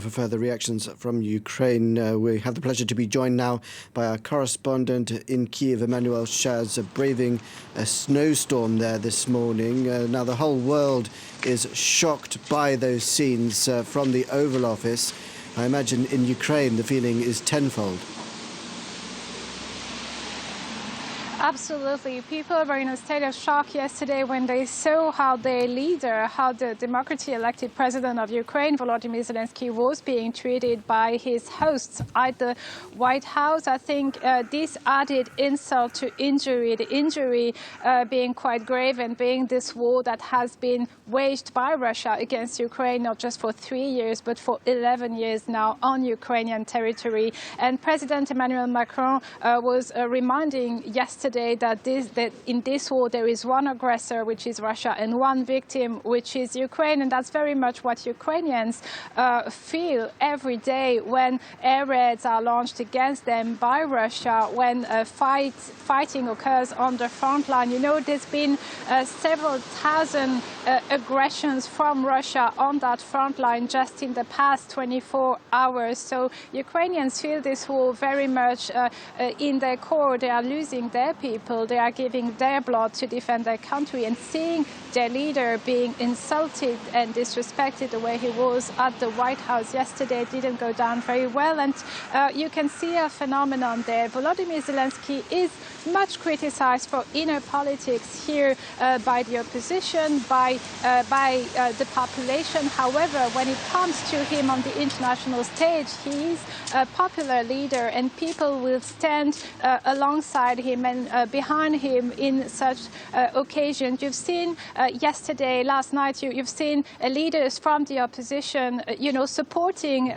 for further reactions from Ukraine. We have the pleasure to be joined now by our correspondent in Kyiv, Emmanuelle Chaze, braving a snowstorm there this morning. Now, the whole world is shocked by those scenes from the Oval Office. I imagine in Ukraine the feeling is tenfold. Absolutely. People were in a state of shock yesterday when they saw how their leader, how the democratically elected president of Ukraine, Volodymyr Zelensky, was being treated by his hosts at the White House. I think this added insult to injury, the injury being quite grave and being this war that has been waged by Russia against Ukraine, not just for 3 years, but for 11 years now on Ukrainian territory. And President Emmanuel Macron was reminding yesterday that in this war there is one aggressor, which is Russia, and one victim, which is Ukraine. And that's very much what Ukrainians feel every day when air raids are launched against them by Russia, when fighting occurs on the front line. You know, there's been several thousand aggressions from Russia on that front line just in the past 24 hours. So Ukrainians feel this war very much in their core. They are losing their people. They are giving their blood to defend their country, and seeing their leader being insulted and disrespected the way he was at the White House yesterday didn't go down very well. And you can see a phenomenon there. Volodymyr Zelensky is much criticized for inner politics here by the opposition, by the population. However, when it comes to him on the international stage, he is a popular leader, and people will stand alongside him and behind him in such occasions. You've seen yesterday, last night, you've seen leaders from the opposition, supporting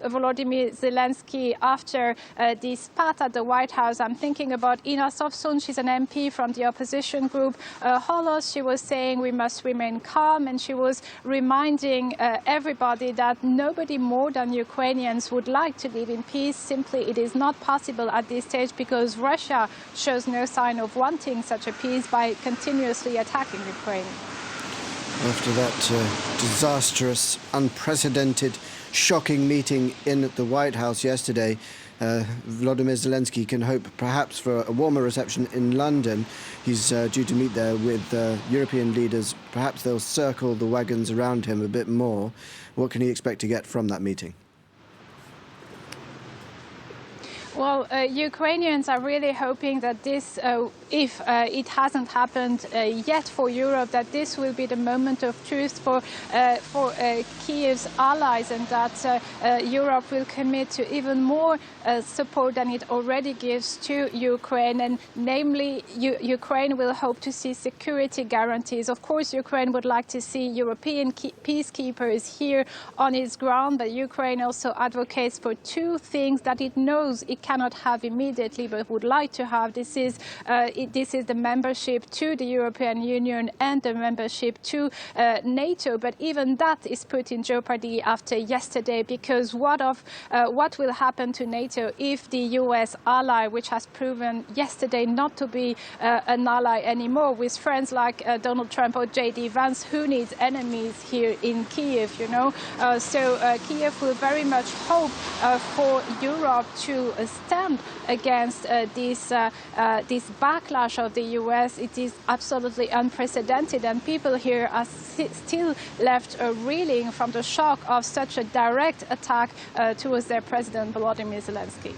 Volodymyr Zelensky after the spat at the White House. I'm thinking about Ina Sovsun. She's an MP from the opposition group Holos. She was saying we must remain calm, and she was reminding everybody that nobody more than Ukrainians would like to live in peace. Simply, it is not possible at this stage because Russia shows no sign of wanting such a peace by continuously attacking Ukraine. After that disastrous, unprecedented, shocking meeting in the White House yesterday, Volodymyr Zelensky can hope perhaps for a warmer reception in London. He's due to meet there with European leaders. Perhaps they'll circle the wagons around him a bit more. What can he expect to get from that meeting? Well, Ukrainians are really hoping that this, if it hasn't happened yet for Europe, that this will be the moment of truth for Kyiv's allies, and that Europe will commit to even more support than it already gives to Ukraine. And namely, Ukraine will hope to see security guarantees. Of course, Ukraine would like to see European peacekeepers here on its ground, but Ukraine also advocates for two things that it knows it cannot have immediately but would like to have. This is the membership to the European Union and the membership to NATO. But even that is put in jeopardy after yesterday, because what will happen to NATO if the US ally, which has proven yesterday not to be an ally anymore, with friends like Donald Trump or J.D. Vance, who needs enemies here in Kyiv, So Kyiv will very much hope for Europe to stand against this backlash of the US. It is absolutely unprecedented, and people here are still left reeling from the shock of such a direct attack towards their president, Volodymyr Zelensky.